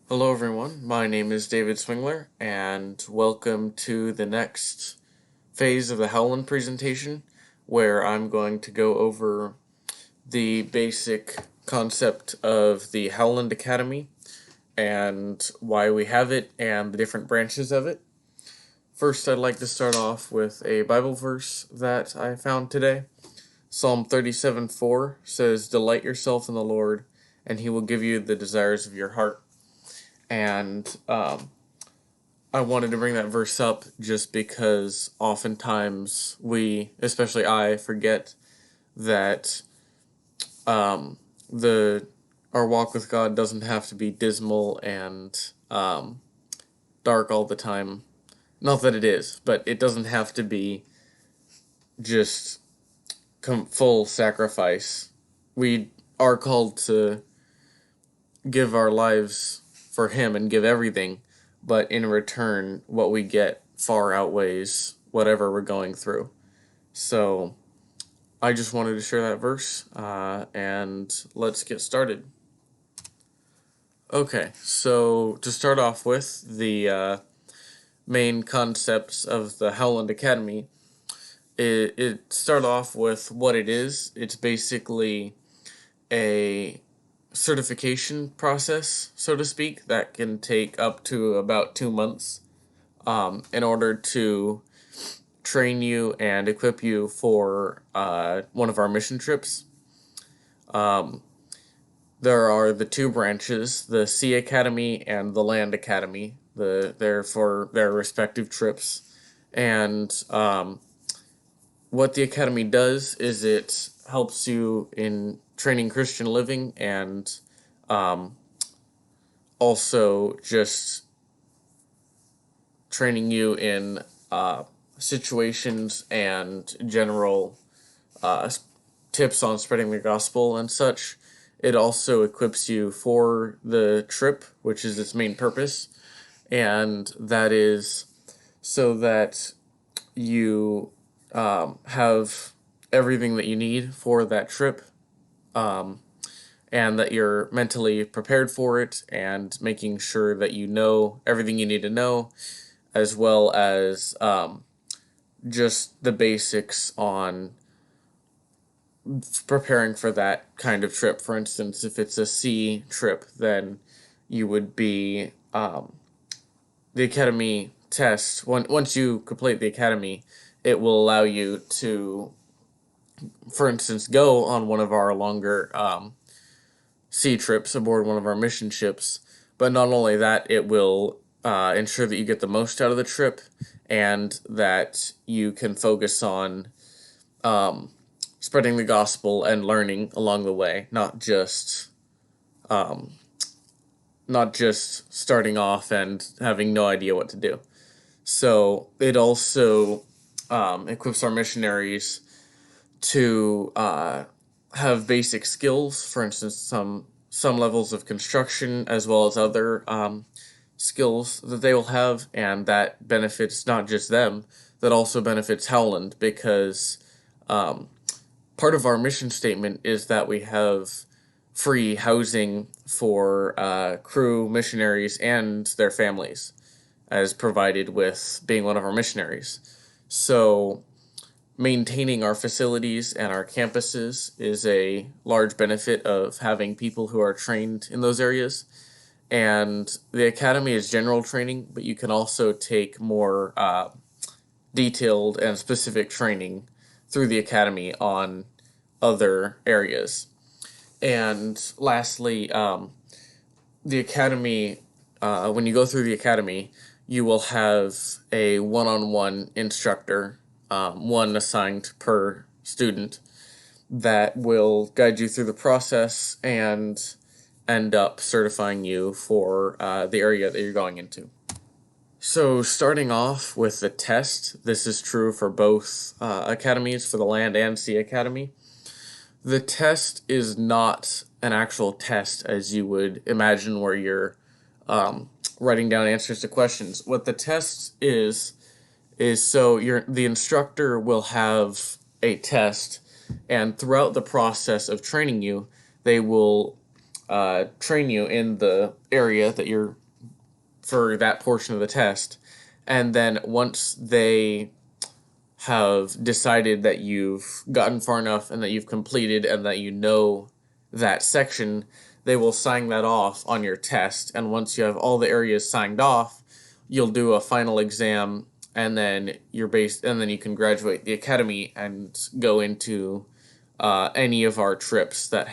Hello, everyone. My name is David Swingler, and welcome to the next phase of the Howland presentation, where I'm going to go over the basic concept of the Howland Academy and why we have it and the different branches of it. First, I'd like to start off with a Bible verse that I found today. Psalm 37:4 says, "Delight yourself in the Lord, and he will give you the desires of your heart." And I wanted to bring that verse up just because oftentimes we, especially I, forget that the our walk with God doesn't have to be dismal and dark all the time. Not that it is, but it doesn't have to be just full sacrifice. We are called to give our lives for Him and give everything, but in return, what we get far outweighs whatever we're going through. So I just wanted to share that verse, and let's get started. Okay, so to start off with, the main concepts of the Howland Academy, it start off with what it is. It's basically a certification process, so to speak, that can take up to about 2 months in order to train you and equip you for one of our mission trips. There are the two branches, the Sea Academy and the Land Academy. They're for their respective trips. And what the Academy does is it helps you in training Christian living and also just training you in situations and general tips on spreading the gospel and such. It also equips you for the trip, which is its main purpose, and that is so that you have everything that you need for that trip, and that you're mentally prepared for it, and making sure that you know everything you need to know, as well as just the basics on preparing for that kind of trip. For instance, if it's a sea trip, then you would be the academy test. Once you complete the academy, it will allow you to, for instance, go on one of our longer sea trips aboard one of our mission ships. But not only that, it will ensure that you get the most out of the trip and that you can focus on spreading the gospel and learning along the way, not just starting off and having no idea what to do. So it also equips our missionaries to have basic skills, for instance, some levels of construction as well as other skills that they will have, and that benefits not just them, that also benefits Howland, because part of our mission statement is that we have free housing for crew, missionaries, and their families, as provided with being one of our missionaries. So maintaining our facilities and our campuses is a large benefit of having people who are trained in those areas. And the academy is general training, but you can also take more detailed and specific training through the academy on other areas. And lastly, the academy, when you go through the academy, you will have a one-on-one instructor, one assigned per student, that will guide you through the process and end up certifying you for the area that you're going into. So starting off with the test, this is true for both academies, for the Land and Sea Academy. The test is not an actual test as you would imagine, where you're writing down answers to questions. What the test is so the instructor will have a test, and throughout the process of training you, they will train you in the area that you're for that portion of the test, and then once they have decided that you've gotten far enough and that you've completed and that you know that section, they will sign that off on your test. And once you have all the areas signed off, you'll do a final exam, and then and then you can graduate the academy and go into any of our trips that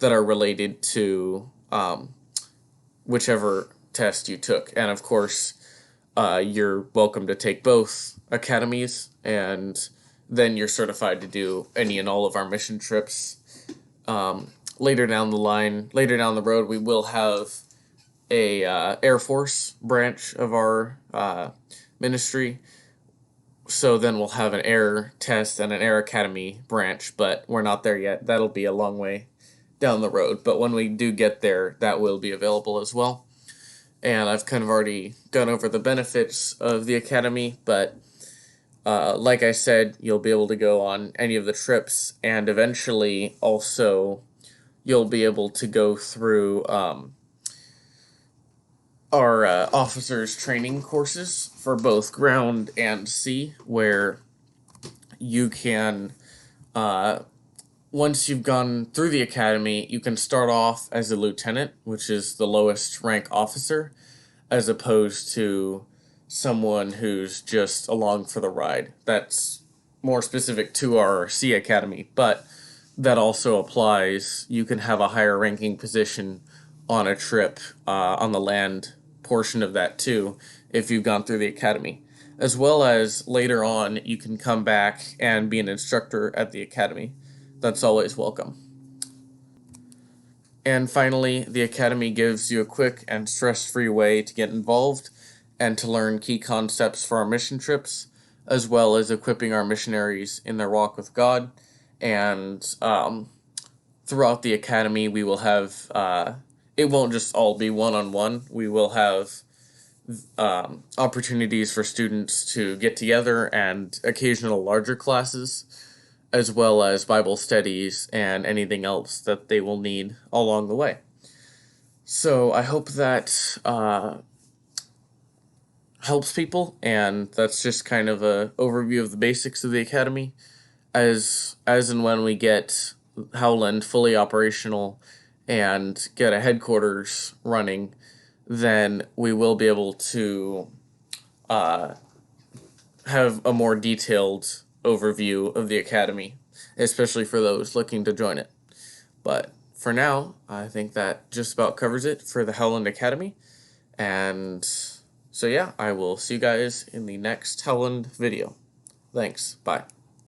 are related to whichever test you took. And of course, you're welcome to take both academies, and then you're certified to do any and all of our mission trips. Later down the road, we will have a Air Force branch of our ministry. So then we'll have an air test and an air academy branch, but we're not there yet. That'll be a long way down the road. But when we do get there, that will be available as well. And I've kind of already gone over the benefits of the academy, but like I said, you'll be able to go on any of the trips, and eventually also you'll be able to go through our officers training courses for both ground and sea, where you can once you've gone through the academy, you can start off as a lieutenant, which is the lowest rank officer, as opposed to someone who's just along for the ride. That's more specific to our sea academy, but that also applies. You can have a higher ranking position on a trip on the land portion of that too, if you've gone through the academy. As well as later on, you can come back and be an instructor at the academy. That's always welcome. And finally, the academy gives you a quick and stress-free way to get involved and to learn key concepts for our mission trips, as well as equipping our missionaries in their walk with God. And throughout the academy, we will have, it won't just all be one-on-one. We will have opportunities for students to get together and occasional larger classes, as well as Bible studies and anything else that they will need along the way. So I hope that helps people, and that's just kind of a overview of the basics of the academy. As and when we get Howland fully operational and get a headquarters running, then we will be able to have a more detailed overview of the academy, especially for those looking to join it. But for now, I think that just about covers it for the Howland Academy. And so yeah, I will see you guys in the next Howland video. Thanks. Bye.